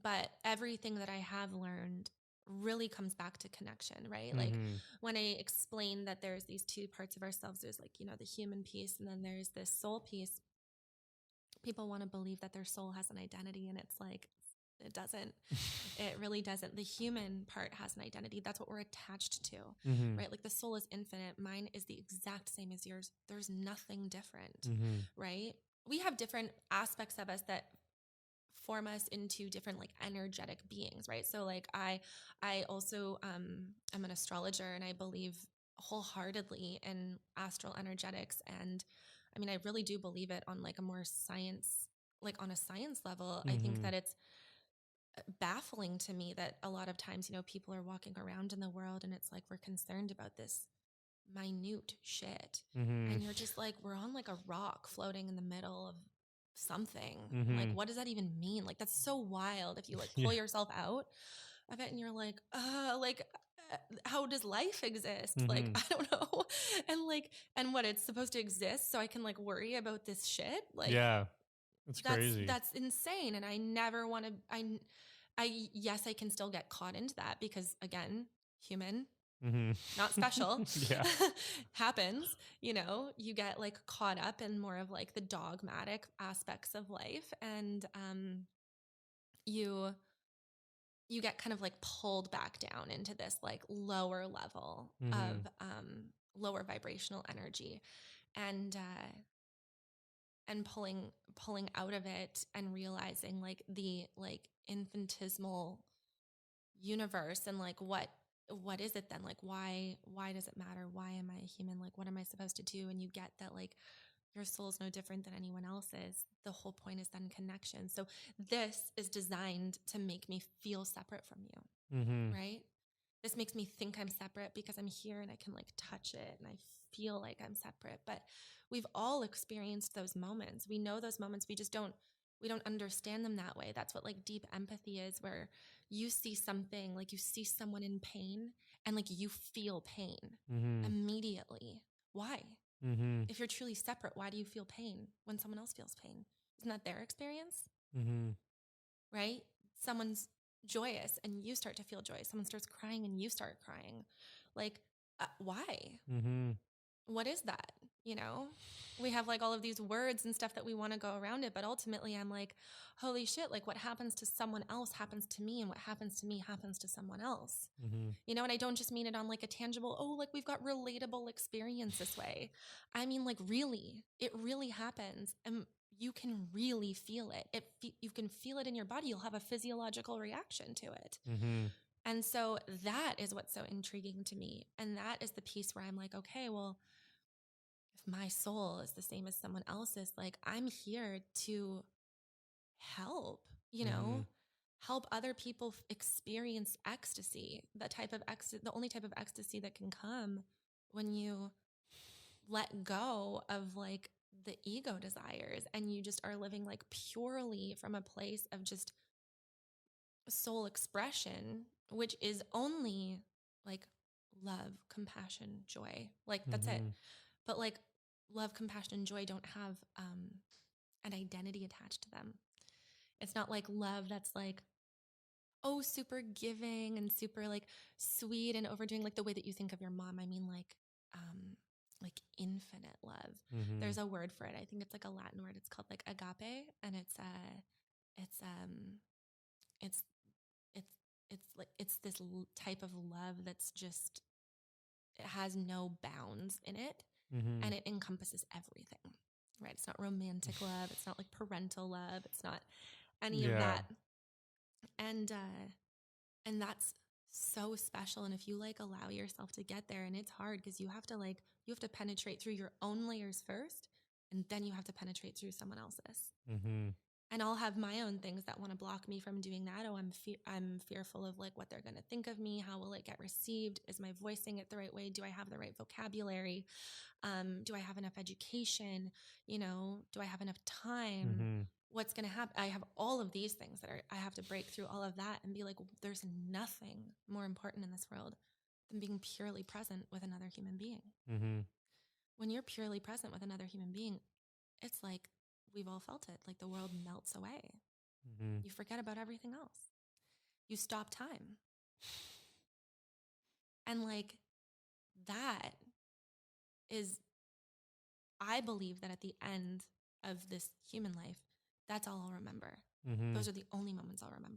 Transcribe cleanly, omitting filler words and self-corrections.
But everything that I have learned really comes back to connection, right? Like when I explain that there's these two parts of ourselves, there's like, the human piece, and then there's this soul piece. People want to believe that their soul has an identity, and it's like, it doesn't. It really doesn't. The human part has an identity. That's what we're attached to, right? Like the soul is infinite. Mine is the exact same as yours. There's nothing different, right? We have different aspects of us that form us into different like energetic beings, right? So like I also I'm an astrologer, and I believe wholeheartedly in astral energetics, and I mean I really do believe it on like a more science, like on a science level. I think that it's baffling to me that a lot of times, people are walking around in the world and it's like we're concerned about this minute shit. And you're just like, we're on like a rock floating in the middle of something. Like, what does that even mean? Like, that's so wild if you like pull yourself out of it and you're like, how does life exist? Like, I don't know. And what, it's supposed to exist so I can like worry about this shit? Like, it's crazy. That's insane. And I never want to, yes, I can still get caught into that because again, human, not special, happens, you get like caught up in more of like the dogmatic aspects of life. And, you get kind of like pulled back down into this like lower level of, lower vibrational energy, and pulling out of it and realizing like the like infinitesimal universe, and like what is it then, like why does it matter, why am I a human, like what am I supposed to do? And you get that like your soul's no different than anyone else's. The whole point is then connection. So this is designed to make me feel separate from you, right? This makes me think I'm separate because I'm here and I can like touch it and I feel like I'm separate. But we've all experienced those moments. We know those moments. We don't understand them that way. That's what like deep empathy is, where you see something, like you see someone in pain and like you feel pain immediately. Why? If you're truly separate, why do you feel pain when someone else feels pain? Isn't that their experience? Right? Someone's joyous and you start to feel joy. Someone starts crying and you start crying. Like, why? What is that? We have like all of these words and stuff that we want to go around it, but ultimately I'm like, holy shit, like what happens to someone else happens to me, and what happens to me happens to someone else. And I don't just mean it on like a tangible, like we've got relatable experience this way. I mean, like really, it really happens. And you can really feel it. You can feel it in your body. You'll have a physiological reaction to it. And so that is what's so intriguing to me. And that is the piece where I'm like, okay, well, if my soul is the same as someone else's, like I'm here to help, help other people experience ecstasy, the only type of ecstasy that can come when you let go of like the ego desires and you just are living like purely from a place of just soul expression, which is only like love, compassion, joy. Like that's it. But like love, compassion, and joy don't have an identity attached to them. It's not like love that's like, oh, super giving and super like sweet and overdoing, like the way that you think of your mom. I mean like infinite love. There's a word for it. I think it's like a Latin word. It's called like agape, and it's this type of love that's just, it has no bounds in it, and it encompasses everything, right? It's not romantic love. It's not like parental love. It's not any of that. And that's so special. And if you like allow yourself to get there, and it's hard because you have to penetrate through your own layers first, and then you have to penetrate through someone else's. And I'll have my own things that want to block me from doing that. Oh, I'm fearful of like what they're going to think of me. How will it get received? Is my voicing it the right way? Do I have the right vocabulary? Do I have enough education? Do I have enough time? What's going to happen? I have all of these things I have to break through all of that and be like, there's nothing more important in this world than being purely present with another human being. When you're purely present with another human being, it's like, we've all felt it. Like the world melts away. Mm-hmm. You forget about everything else. You stop time. And like that is, I believe that at the end of this human life, that's all I'll remember. Mm-hmm. Those are the only moments I'll remember.